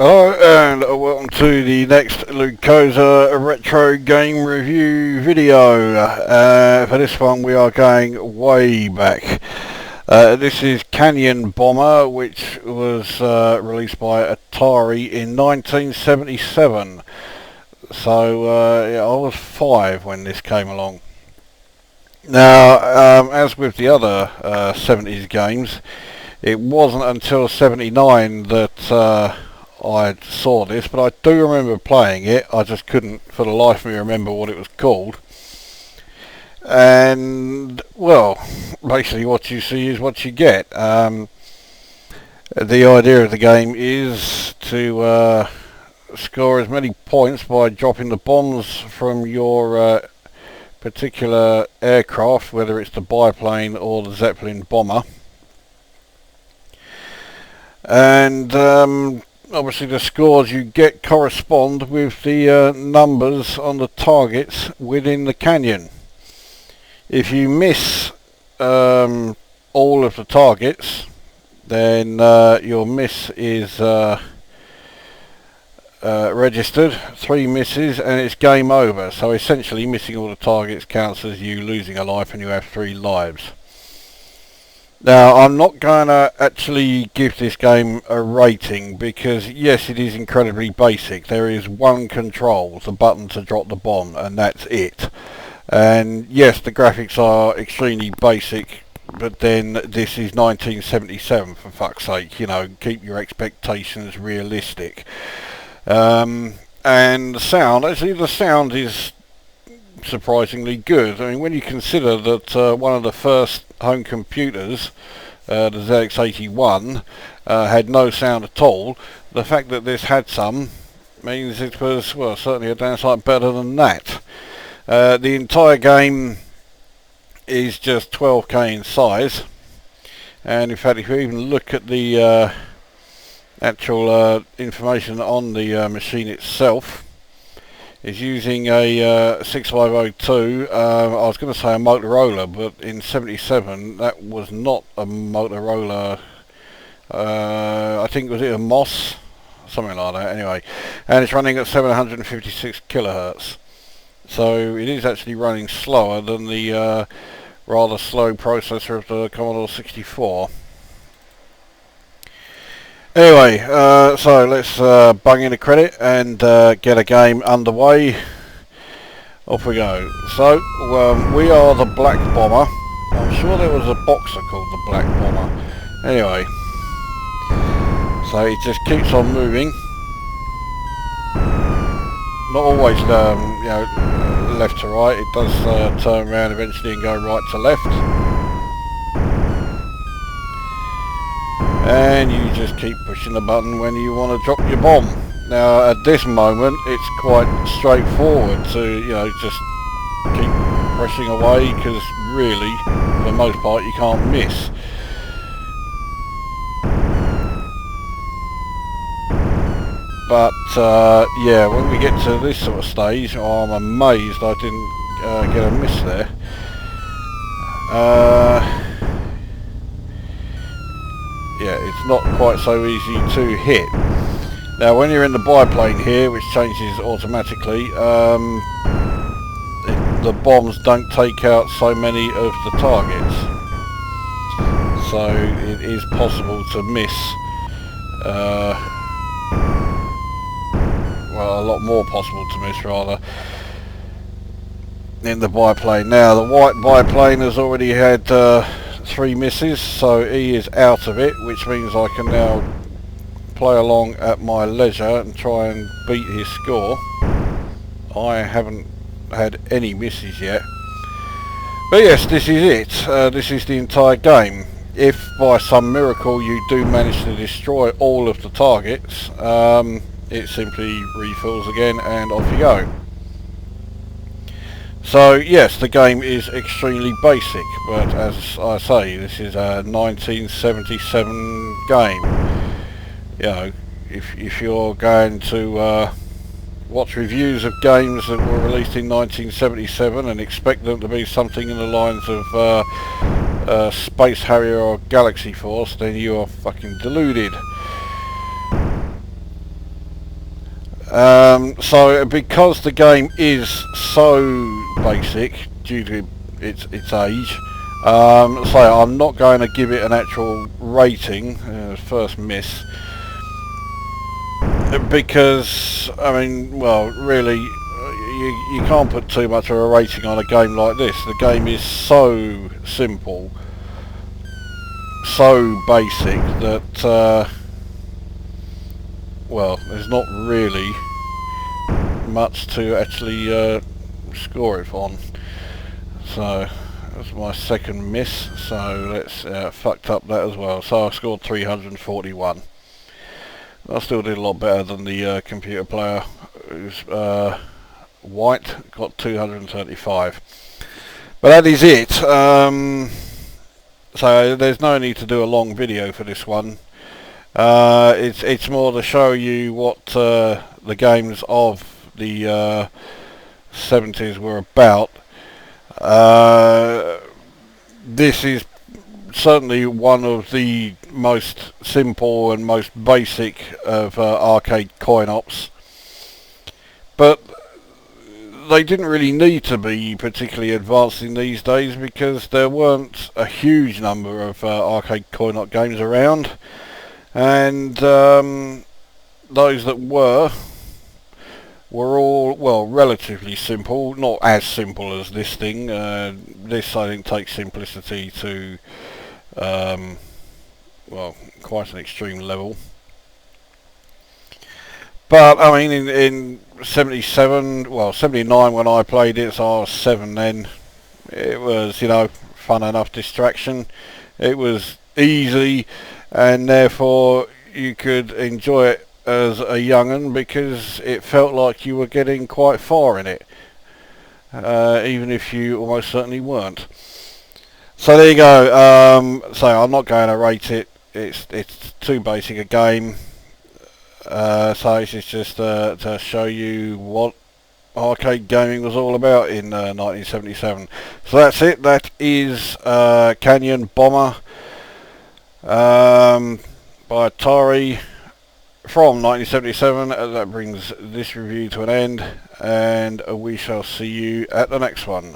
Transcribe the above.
Hello and welcome to the next Lukozer retro game review video. For this one we are going way back. This is Canyon Bomber, which was released by Atari in 1977. So yeah, I was 5 when this came along. Now, as with the other 70s games, it wasn't until 79 that I saw this, but I do remember playing it. I just couldn't for the life of me remember what it was called. And, well, basically what you see is what you get. The idea of the game is to score as many points by dropping the bombs from your particular aircraft, whether it's the biplane or the Zeppelin bomber. And obviously the scores you get correspond with the numbers on the targets within the canyon. If you miss all of the targets, then your miss is registered. 3 misses and it's game over. So essentially missing all the targets counts as you losing a life and you have 3 lives. Now, I'm not going to actually give this game a rating because, yes, it is incredibly basic. There is one control, the button to drop the bomb, and that's it. And, yes, the graphics are extremely basic, but then this is 1977, for fuck's sake. You know, keep your expectations realistic. And the sound, actually the sound is surprisingly good. I mean, when you consider that one of the first home computers, the ZX81, had no sound at all, the fact that this had some means it was, well, certainly a damn sight better than that. The entire game is just 12K in size, and in fact if you even look at the actual information on the machine itself, is using a 6502. I was going to say a Motorola, but in 77 that was not a Motorola. I think was it a Moss, something like that. Anyway, and it's running at 756 kilohertz. So it is actually running slower than the rather slow processor of the Commodore 64. Anyway, so let's bung in a credit and get a game underway. Off we go. So, we are the Black Bomber. I'm sure there was a boxer called the Black Bomber. Anyway, so it just keeps on moving. Not always, you know, left to right. It does turn around eventually and go right to left. And you just keep pushing the button when you want to drop your bomb. Now at this moment it's quite straightforward to, you know, just keep pressing away because really for the most part you can't miss. But yeah, when we get to this sort of stage, I'm amazed I didn't get a miss there. Yeah, it's not quite so easy to hit. Now when you're in the biplane here, which changes automatically, the bombs don't take out so many of the targets. So it is possible to miss, well, a lot more possible to miss rather, in the biplane. Now the white biplane has already had 3 misses, so he is out of it, which means I can now play along at my leisure and try and beat his score. I haven't had any misses yet, but yes, this is it. This is the entire game. If by some miracle you do manage to destroy all of the targets, it simply refills again and off you go. So yes, the game is extremely basic, but as I say, this is a 1977 game. You know, if you're going to watch reviews of games that were released in 1977 and expect them to be something in the lines of Space Harrier, or Galaxy Force, then you are fucking deluded. So because the game is so basic due to its age, so I'm not going to give it an actual rating, first miss, because I mean, well, really, you can't put too much of a rating on a game like this. The game is so simple, so basic that well, there's not really much to actually score it on. So that's my second miss, so let's fucked up that as well. So I scored 341. I still did a lot better than the computer player, who's white, got 235. But that is it. So there's no need to do a long video for this one. It's more to show you what the games of the 70s were about. This is certainly one of the most simple and most basic of arcade coin-ops, but they didn't really need to be particularly advanced in these days because there weren't a huge number of arcade coin-op games around, and those that were all, well, relatively simple, not as simple as this thing. This, I think, takes simplicity to well, quite an extreme level. But I mean, in 77, well, 79 when I played it, so I was 7 then. It was, you know, fun enough distraction. It was easy, and therefore you could enjoy it as a young'un because it felt like you were getting quite far in it, even if you almost certainly weren't. So there you go. So I'm not going to rate it. It's too basic a game. So this is just to show you what arcade gaming was all about in 1977. So that's it. That is Canyon Bomber by Atari from 1977. That brings this review to an end, and we shall see you at the next one.